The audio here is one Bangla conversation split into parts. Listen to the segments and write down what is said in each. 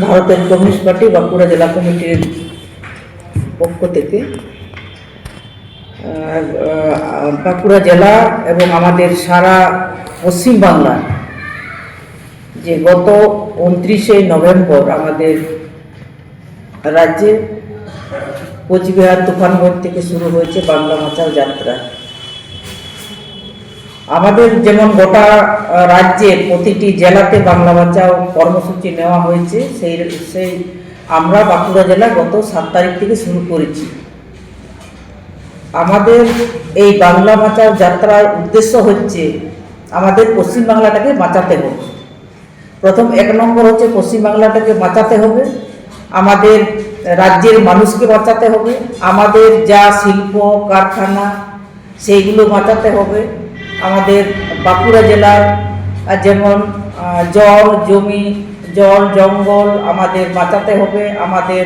ভারতের কমিউনিস্ট পার্টি বাঁকুড়া জেলা কমিটির পক্ষ থেকে বাঁকুড়া জেলা এবং আমাদের সারা পশ্চিমবাংলা যে গত 29শে নভেম্বর আমাদের রাজ্যে কোচবিহার তুফানগড় থেকে শুরু হয়েছে বাংলা বাঁচাও যাত্রা। আমাদের যেমন গোটা রাজ্যে প্রতিটি জেলাতে বাংলা বাঁচাও কর্মসূচি নেওয়া হয়েছে, সেই আমরা বাঁকুড়া জেলা গত 7 তারিখ থেকে শুরু করেছি। আমাদের এই বাংলা বাঁচাও যাত্রার উদ্দেশ্য হচ্ছে আমাদের পশ্চিমবাংলাটাকে বাঁচাতে হবে। প্রথম 1 নম্বর হচ্ছে পশ্চিমবাংলাটাকে বাঁচাতে হবে, আমাদের রাজ্যের মানুষকে বাঁচাতে হবে, আমাদের যা শিল্প কারখানা সেইগুলো বাঁচাতে হবে, আমাদের বাঁকুড়া জেলার যেমন জল জমি জল জঙ্গল আমাদের বাঁচাতে হবে, আমাদের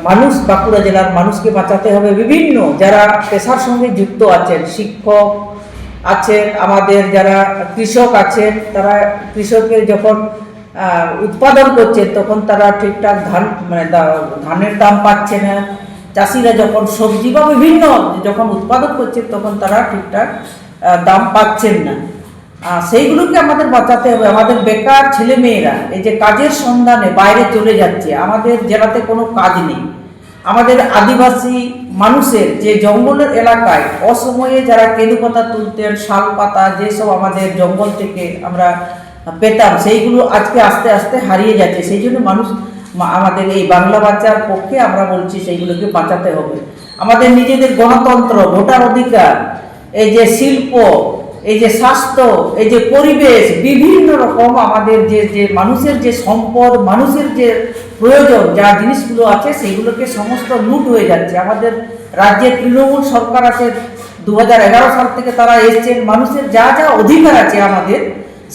মানুষ বাঁকুড়া জেলার মানুষকে বাঁচাতে হবে। বিভিন্ন যারা পেশার সঙ্গে যুক্ত আছেন, শিক্ষক আছেন, আমাদের যারা কৃষক আছেন, তারা কৃষকের যখন উৎপাদন করছে তখন তারা ঠিকঠাক ধানের দাম পাচ্ছে না, চাষিরা যখন সবজি বা বিভিন্ন যখন উৎপাদন করছে তখন তারা ঠিকঠাক দাম পাচ্ছেন না, সেইগুলোকে আমাদের বাঁচাতে হবে। আমাদের বেকার ছেলে মেয়েরা এই যে কাজের সন্ধানে বাইরে চলে যাচ্ছে, আমাদের জেলাতে কোনো কাজ নেই। আমাদের আদিবাসী মানুষের যে জঙ্গলের এলাকায় অসময়ে যারা কেঁদু পাতা তুলতেন, শাল পাতা যেসব আমাদের জঙ্গল থেকে আমরা পেতাম, সেইগুলো আজকে আস্তে আস্তে হারিয়ে যাচ্ছে। সেই জন্য মানুষ আমাদের এই বাংলা বাঁচার পক্ষে আমরা বলছি সেইগুলোকে বাঁচাতে হবে। আমাদের নিজেদের গণতন্ত্র, ভোটার অধিকার, এই যে শিল্প, এই যে স্বাস্থ্য, এই যে পরিবেশ, বিভিন্ন রকম আমাদের যে মানুষের যে সম্পদ, মানুষের যে প্রয়োজন যা জিনিসগুলো আছে সেইগুলোকে সমস্ত লুট হয়ে যাচ্ছে। আমাদের রাজ্যে তৃণমূল সরকার আছে, 2011 সাল থেকে তারা এসছেন, মানুষের যা যা অধিকার আছে আমাদের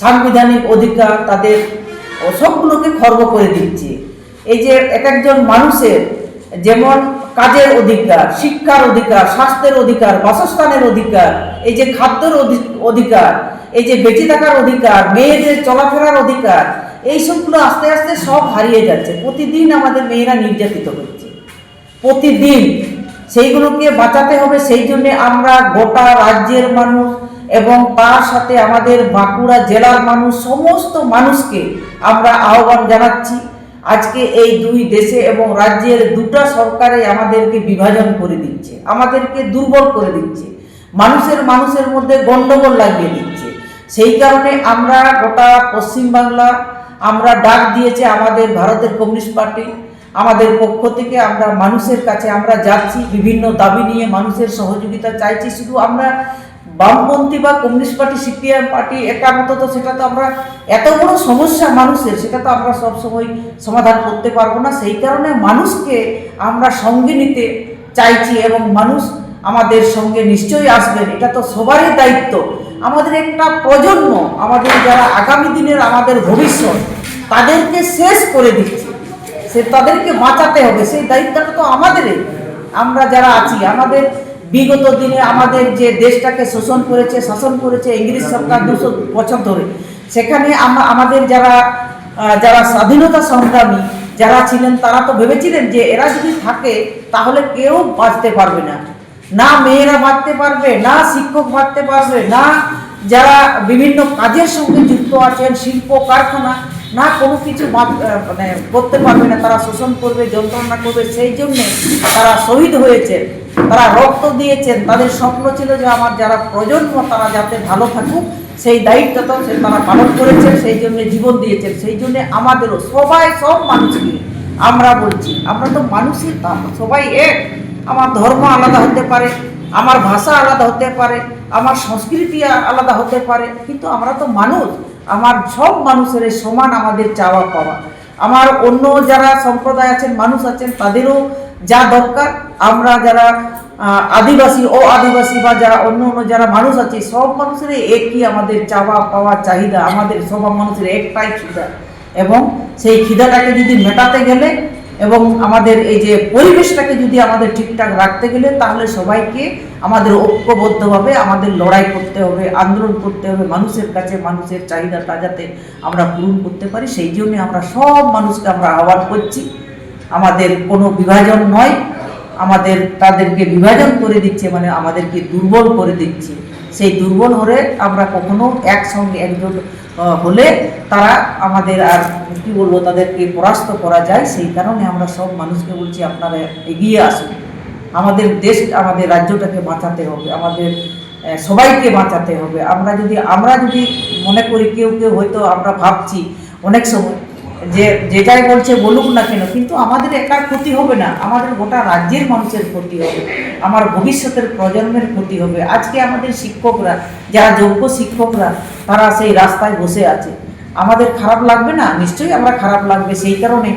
সাংবিধানিক অধিকার তাদের সবগুলোকে খর্ব করে দিচ্ছে। এই যে একজন মানুষের যেমন কাজের অধিকার, শিক্ষার অধিকার, স্বাস্থ্যের অধিকার, বাসস্থানের অধিকার, এই যে খাদ্যের অধিকার, এই যে বেঁচে থাকার অধিকার, মেয়েদের চলাফেরার অধিকার, এই সবগুলো আস্তে আস্তে সব হারিয়ে যাচ্ছে। প্রতিদিন আমাদের মেয়েরা নির্যাতিত হচ্ছে, প্রতিদিন। সেইগুলোকে বাঁচাতে হবে। সেই জন্য আমরা গোটা রাজ্যের মানুষ এবং তার সাথে আমাদের বাঁকুড়া জেলার মানুষ, সমস্ত মানুষকে আমরা আহ্বান জানাচ্ছি। আজকে এই দুই দেশে এবং রাজ্যের দুটো সরকারে আমাদেরকে বিভাজন করে দিচ্ছে, আমাদেরকে দুর্বল করে দিচ্ছে, মানুষের মধ্যে গন্ডগোল লাগিয়ে দিচ্ছে। সেই কারণে আমরা গোটা পশ্চিমবাংলা আমরা ডাক দিয়েছে আমাদের ভারতের কমিউনিস্ট পার্টি, আমাদের পক্ষ থেকে আমরা মানুষের কাছে আমরা যাচ্ছি, বিভিন্ন দাবি নিয়ে মানুষের সহযোগিতা চাইছি। শুধু আমরা বামপন্থী বা কমিউনিস্ট পার্টি, সিপিএম পার্টি একামত তো সেটা তো আমরা এত বড় সমস্যা মানুষের, সেটা তো আমরা সবসময় সমাধান করতে পারবো না। সেই কারণে মানুষকে আমরা সঙ্গে নিতে চাইছি এবং মানুষ আমাদের সঙ্গে নিশ্চয়ই আসবেন। এটা তো সবারই দায়িত্ব। আমাদের একটা প্রজন্ম, আমাদের যারা আগামী দিনের আমাদের ভবিষ্যৎ, তাদেরকে শেষ করে দিচ্ছে, তাদেরকে বাঁচাতে হবে। সেই দায়িত্বটা তো আমাদেরই। আমরা যারা আছি, আমাদের বিগত দিনে আমাদের যে দেশটাকে শাসন করেছে ইংরেজ সরকার 200 বছর ধরে, সেখানে আমাদের যারা স্বাধীনতা সংগ্রামী যারা ছিলেন তারা তো ভেবেছিলেন যে এরা যদি থাকে তাহলে কেউ বাঁচতে পারবে না, না মেয়েরা বাঁচতে পারবে, না শিক্ষক বাঁচতে পারবে, না যারা বিভিন্ন কাজের সঙ্গে যুক্ত আছেন, শিল্প কারখানা, না কোনো কিছু করতে পারবে না, তারা শোষণ করবে, যন্ত্রণা করবে। সেই জন্যে তারা শহীদ হয়েছে, তারা রক্ত দিয়েছেন। তাদের স্বপ্ন ছিল যে আমার যারা প্রজন্ম তারা যাতে ভালো থাকুক, সেই দায়িত্বটা তারা পালন করেছেন, সেই জন্য জীবন দিয়েছেন। সেই জন্য আমাদেরও সব মানুষকে আমরা বলছি, আমরা তো মানুষই, সবাই এক। আমার ধর্ম আলাদা হতে পারে, আমার ভাষা আলাদা হতে পারে, আমার সংস্কৃতি আলাদা হতে পারে, কিন্তু আমরা তো মানুষ। আমার সব মানুষের সমান আমাদের চাওয়া পাওয়া। আমার অন্য যারা সম্প্রদায় আছেন, মানুষ আছেন, তাদেরও যা দরকার, আমরা যারা আদিবাসী ও আদিবাসী বা যারা অন্য যারা মানুষ আছে, সব মানুষের একই আমাদের চাওয়া পাওয়া চাহিদা। আমাদের সব মানুষের একটাই খিদা, এবং সেই খিদাটাকে যদি মেটাতে গেলে এবং আমাদের এই যে পরিবেশটাকে যদি আমাদের ঠিকঠাক রাখতে গেলে তাহলে সবাইকে আমাদের ঐক্যবদ্ধভাবে আমাদের লড়াই করতে হবে, আন্দোলন করতে হবে মানুষের কাছে, মানুষের চাহিদাটা যাতে আমরা পূরণ করতে পারি। সেই জন্য আমরা সব মানুষকে আমরা আহ্বান করছি, আমাদের কোনো বিভাজন নয়, আমাদের তাদেরকে বিভাজন করে দিচ্ছে মানে আমাদেরকে দুর্বল করে দিচ্ছে। সেই দুর্বল হলে আমরা কখনো একসঙ্গে একজোট হলে তারা আমাদের আর কি বলবো তাদেরকে পরাস্ত করা যায়। সেই কারণে আমরা সব মানুষকে বলছি আপনারা এগিয়ে আসুন, আমাদের দেশ আমাদের রাজ্যটাকে বাঁচাতে হবে, আমাদের সবাইকে বাঁচাতে হবে। আমরা যদি মনে করি কেউ হয়তো আমরা ভাবছি অনেক সময় যে যেটাই বলছে বলুক না কেন, কিন্তু আমাদের একার ক্ষতি হবে না, আমাদের গোটা রাজ্যের মানুষের ক্ষতি হবে, আমার ভবিষ্যতের প্রজন্মের ক্ষতি হবে। আজকে আমাদের শিক্ষকরা, যারা যোগ্য শিক্ষকরা, তারা সেই রাস্তায় বসে আছে, আমাদের খারাপ লাগবে না? নিশ্চয়ই আমরা খারাপ লাগবে। সেই কারণে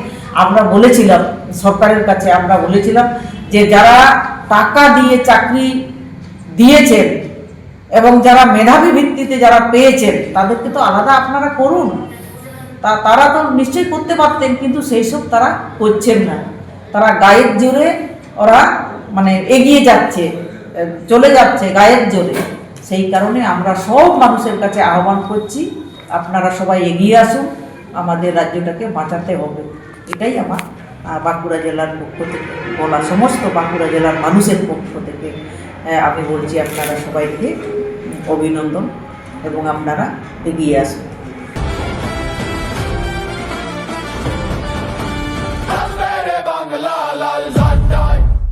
আমরা বলেছিলাম সরকারের কাছে, আমরা বলেছিলাম যে যারা টাকা দিয়ে চাকরি দিয়েছেন এবং যারা মেধাবী ভিত্তিতে যারা পেয়েছেন তাদেরকে তো আলাদা আপনারা করুন। তারা তো নিশ্চয়ই করতে পারতেন, কিন্তু সেই সব তারা করছেন না। তারা গায়ের জোরে ওরা মানে এগিয়ে যাচ্ছে, চলে যাচ্ছে গায়ের জোরে। সেই কারণে আমরা সব মানুষের কাছে আহ্বান করছি, আপনারা সবাই এগিয়ে আসুন, আমাদের রাজ্যটাকে বাঁচাতে হবে। এটাই আমার বাঁকুড়া জেলার পক্ষ থেকে বলা, সমস্ত বাঁকুড়া জেলার মানুষের পক্ষ থেকে আমি বলছি আপনারা সবাইকে অভিনন্দন এবং আপনারা এগিয়ে আসুন।